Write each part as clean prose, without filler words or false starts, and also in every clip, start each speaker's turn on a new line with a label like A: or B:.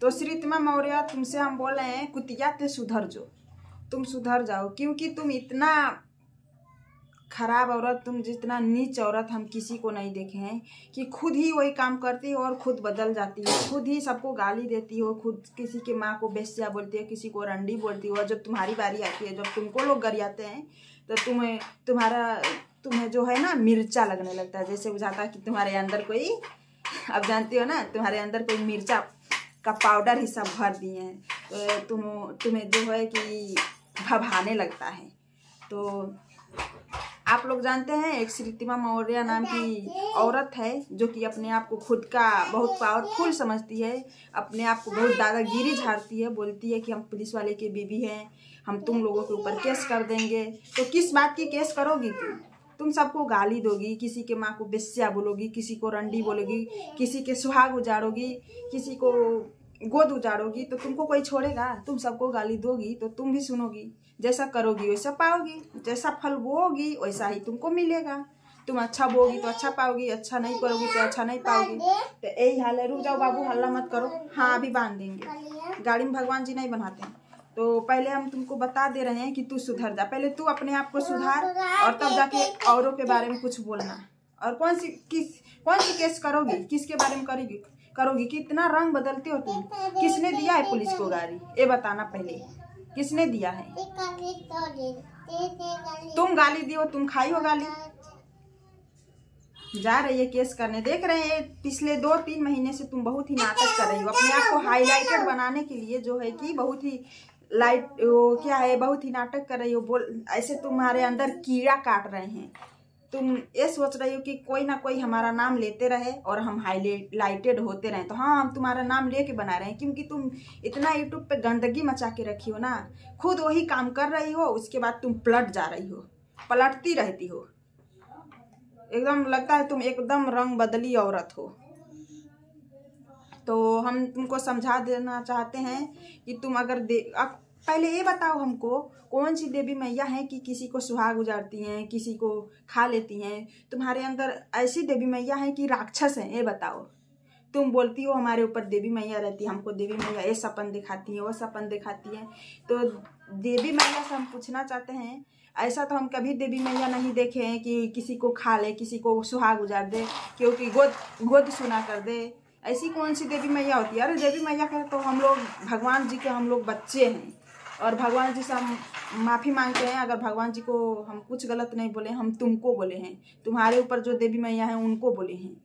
A: तो श्रीतिमा मौर्य, तुमसे हम बोल रहे हैं कुतिया ते सुधर जो, तुम सुधर जाओ, क्योंकि तुम इतना खराब औरत, तुम जितना नीच औरत हम किसी को नहीं देखे हैं कि खुद ही वही काम करती हो और खुद बदल जाती हो, खुद ही सबको गाली देती हो, खुद किसी के माँ को बेस्या बोलती हो, किसी को रंडी बोलती हो। जब तुम्हारी बारी आती है, जब तुमको लोग गरियाते हैं तो तुम्हें जो है ना मिर्चा लगने लगता है, जैसे बुझाता है कि तुम्हारे अंदर कोई, अब जानती हो ना, तुम्हारे अंदर कोई मिर्चा का पाउडर ही सब भर दिए हैं, तो तुम्हें जो है कि भभाने लगता है। तो आप लोग जानते हैं एक श्रीतिमा मौर्य नाम की औरत है जो कि अपने आप को खुद का बहुत पावरफुल समझती है, अपने आप को बहुत दादागिरी झाड़ती है, बोलती है कि हम पुलिस वाले की बीवी हैं, हम तुम लोगों के ऊपर केस कर देंगे। तो किस बात की केस करोगी तुम सबको गाली दोगी, किसी के माँ को बेस्या बोलोगी, किसी को रंडी बोलोगी, किसी के सुहाग उजाड़ोगी, किसी को गोद उजाड़ोगी, तो तुमको कोई छोड़ेगा? तुम सबको गाली दोगी तो तुम भी सुनोगी, जैसा करोगी वैसा पाओगी, जैसा फल बोओगी वैसा ही तुमको मिलेगा। तुम अच्छा बोगी तो अच्छा पाओगी, अच्छा नहीं करोगी तो अच्छा नहीं पाओगी। तो यही हाल है। रुक जाओ बाबू, हल्ला मत करो। हाँ अभी बांध देंगे, गाड़ी में भगवान जी नहीं बनाते हैं। तो पहले हम तुमको बता दे रहे हैं कि तू सुधर जा, पहले तू अपने आप को सुधार और तब जाके औरों के बारे में कुछ बोलना। और कौन सी केस करोगी, किसके बारे में करोगी? कितना रंग बदलते हो तुम? किसने दिया है पुलिस को गाड़ी, ये बताना पहले, किसने दिया है? तुम गाली दियो, तुम खाई हो गाली। जा रही है केस करने, देख रहे हैं पिछले 2-3 महीने से तुम बहुत ही नाटक कर रही हो, अपने आप को हाईलाइटेड बनाने के लिए जो है कि बहुत ही बहुत ही नाटक कर रही हो। ऐसे तुम्हारे अंदर कीड़ा काट रहे हैं। तुम ये सोच रही हो कि कोई ना कोई हमारा नाम लेते रहे और हम हाईलाइटेड होते रहे। तो हाँ, हम तुम्हारा नाम लेके बना रहे हैं, क्योंकि तुम इतना यूट्यूब पे गंदगी मचा के रखी हो ना, खुद वही काम कर रही हो, उसके बाद तुम पलट जा रही हो, पलटती रहती हो। एकदम लगता है तुम एकदम रंग बदली औरत हो। तो हम तुमको समझा देना चाहते हैं कि तुम अगर पहले ये बताओ हमको, कौन सी देवी मैया है कि किसी को सुहाग उजाड़ती हैं, किसी को खा लेती हैं? तुम्हारे अंदर ऐसी देवी मैया है कि राक्षस हैं? ये बताओ। तुम बोलती हो हमारे ऊपर देवी मैया रहती है, हमको देवी मैया ये सपन दिखाती है, वो सपन दिखाती है। तो देवी मैया से हम पूछना चाहते हैं, ऐसा तो हम कभी देवी मैया नहीं देखे हैं कि किसी को खा ले, किसी को सुहाग उजाड़ दे, क्योंकि गोद सुना कर दे। ऐसी कौन सी देवी मैया होती है? अरे देवी मैया का तो हम लोग भगवान जी के हम लोग बच्चे हैं, और भगवान जी से हम माफ़ी मांगते हैं अगर भगवान जी को हम कुछ गलत नहीं बोले, हम तुमको बोले हैं। तुम्हारे ऊपर जो देवी मैया हैं उनको बोले हैं।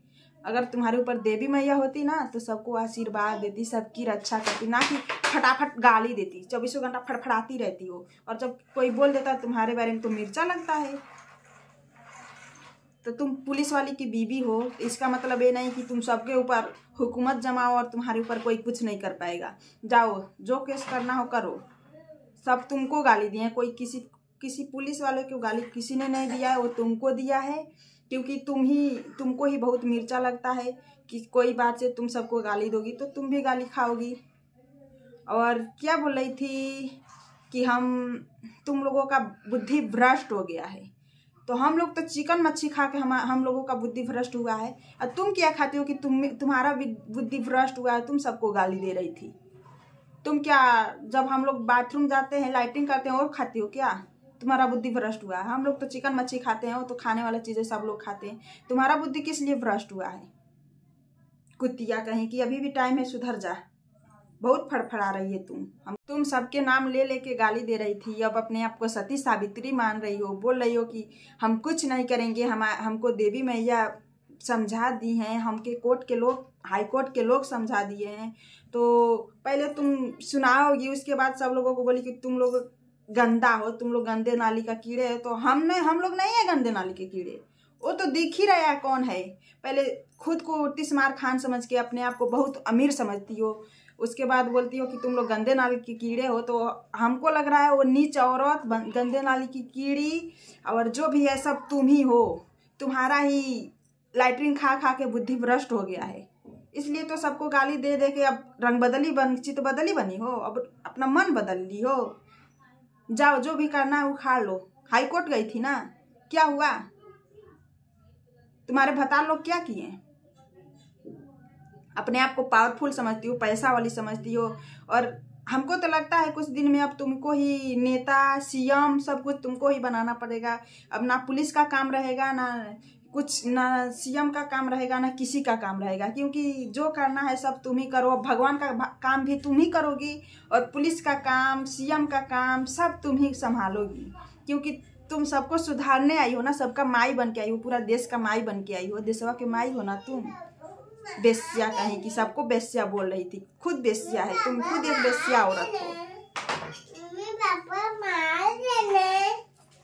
A: अगर तुम्हारे ऊपर देवी मैया होती ना तो सबको आशीर्वाद देती, सबकी रक्षा करती, ना कि फटाफट गाली देती, 24 घंटा फड़फड़ाती रहती हो। और जब कोई बोल देता है तुम्हारे बारे में तो मिर्चा लगता है। तो तुम पुलिस वाली की बीवी हो, इसका मतलब ये नहीं कि तुम सबके ऊपर हुकूमत जमाओ और तुम्हारे ऊपर कोई कुछ नहीं कर पाएगा। जाओ, जो केस करना हो करो। सब तुमको गाली दिए हैं, कोई किसी पुलिस वाले को गाली किसी ने नहीं दिया है, वो तुमको दिया है, क्योंकि तुमको ही बहुत मिर्चा लगता है कि कोई बात से तुम सबको गाली दोगी तो तुम भी गाली खाओगी। और क्या बोल रही थी कि तुम लोगों का बुद्धि भ्रष्ट हो गया है। तो हम लोग तो चिकन मच्छी खा के हम लोगों का बुद्धि भ्रष्ट हुआ है, और तुम क्या खाती हो कि तुम्हारा बुद्धि भ्रष्ट हुआ है? तुम सबको गाली दे रही थी। तुम क्या, जब हम लोग बाथरूम जाते हैं, लाइटिंग करते हैं, और खाती हो क्या? तुम्हारा बुद्धि भ्रष्ट हुआ है। हम लोग तो चिकन मच्छी खाते हैं, वो तो खाने वाला चीज़ें सब लोग खाते हैं। तुम्हारा बुद्धि किस लिए भ्रष्ट हुआ है? कुतिया कहीं की, अभी भी टाइम है, सुधर जा। बहुत फड़फड़ा रही है तुम सबके नाम ले लेके गाली दे रही थी, अब अपने आप को सती सावित्री मान रही हो, बोल रही हो कि हम कुछ नहीं करेंगे, हमको देवी मैया समझा दी हैं, हाई कोर्ट के लोग समझा दिए हैं। तो पहले तुम सुनाओगी, उसके बाद सब लोगों को बोली कि तुम लोग गंदा हो, तुम लोग गंदे नाली का कीड़े है। तो हम लोग नहीं है गंदे नाली के कीड़े, वो तो दिख ही रहा है कौन है। पहले खुद को तिस्मार खान समझ के अपने आप को बहुत अमीर समझती हो, उसके बाद बोलती हो कि तुम लोग गंदे नाली के कीड़े हो। तो हमको लग रहा है वो नीच औरत, गंदे नाली की कीड़ी, और जो भी है सब तुम ही हो। तुम्हारा ही लाइटरिन खा खा के बुद्धि भ्रष्ट हो गया है, इसलिए तो सबको गाली दे दे के अब चित बदली बनी हो, अब अपना मन बदल ली हो। जाओ, जो भी करना है उखाड़ लो। हाई कोर्ट गई थी ना, क्या हुआ? तुम्हारे भतार लोग क्या किए? अपने आप को पावरफुल समझती हो, पैसा वाली समझती हो। और हमको तो लगता है कुछ दिन में अब तुमको ही नेता, सीएम सब कुछ तुमको ही बनाना पड़ेगा। अब ना पुलिस का काम रहेगा, ना कुछ, ना सीएम का काम रहेगा, ना किसी का काम रहेगा, क्योंकि जो करना है सब तुम ही करो। भगवान का काम भी तुम ही करोगी और पुलिस का काम, सीएम का काम सब तुम ही संभालोगी, क्योंकि तुम सबको सुधारने आई हो ना, सबका माई बन के आई हो, पूरा देश का माई बन के आई हो, देशवा के माई हो ना तुम। बेस्या कहीं की, सबको बेस्या बोल रही थी, खुद बेस्या है, तुम खुद एक बेस्या औरत हो।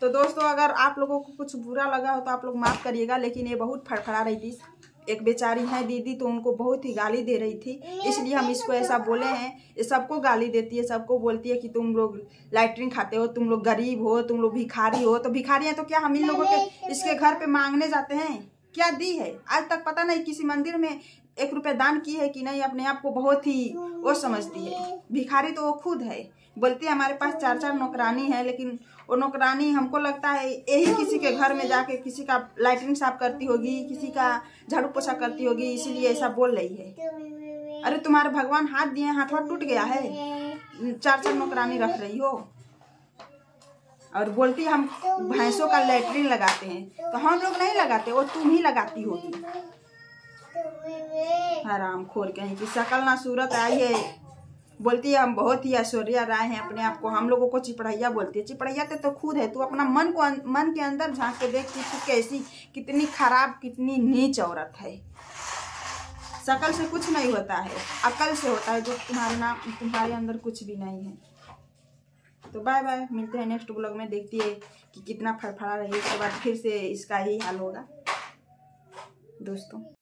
A: तो दोस्तों अगर आप लोगों को कुछ बुरा लगा हो तो आप लोग माफ़ करिएगा, लेकिन ये बहुत फड़फड़ा रही थी। एक बेचारी है दीदी, तो उनको बहुत ही गाली दे रही थी, इसलिए हम इसको ऐसा बोले हैं। ये सबको गाली देती है, सबको बोलती है कि तुम लोग लैट्रिन खाते हो, तुम लोग गरीब हो, तुम लोग भिखारी हो। तो भिखारी हैं तो क्या हम इन लोगों के इसके घर पे मांगने जाते हैं? क्या दी है आज तक पता नहीं, किसी मंदिर में 1 रुपया दान की है कि नहीं। अपने आप को बहुत ही वो समझती है, भिखारी तो वो खुद है। बोलती है हमारे पास 4-4 नौकरानी है, लेकिन वो नौकरानी हमको लगता है यही किसी के घर में जाके किसी का लैट्रिन साफ करती होगी, किसी का झाड़ू पोछा करती होगी, इसीलिए ऐसा बोल रही है। अरे तुम्हारे भगवान हाथ दिए, हाथ टूट गया है, 4-4 नौकरानी रख रही हो। और बोलती हम भैंसों का लैट्रिन लगाते हैं, तो हम लोग नहीं लगाते, वो तुम ही लगाती होगी। हराम खोर कहीं की, शकल ना सूरत आई है। बोलती है हम बहुत ही ऐश्वर्या राय हैं, अपने आप को, हम लोगों को चिपड़ैया बोलती है। चिपड़ैया तो खुद है, तू अपना मन के अंदर झांक के देख कि तू कैसी, कितनी खराब, कितनी नीच औरत है। शकल से कुछ नहीं होता है, अकल से होता है, जो तुम्हारे अंदर कुछ भी नहीं है। तो बाय बाय, मिलते हैं नेक्स्ट ब्लॉग में। देखती है कि कितना फड़फड़ा रही है, उसके बाद फिर से इसका ही हाल होगा दोस्तों।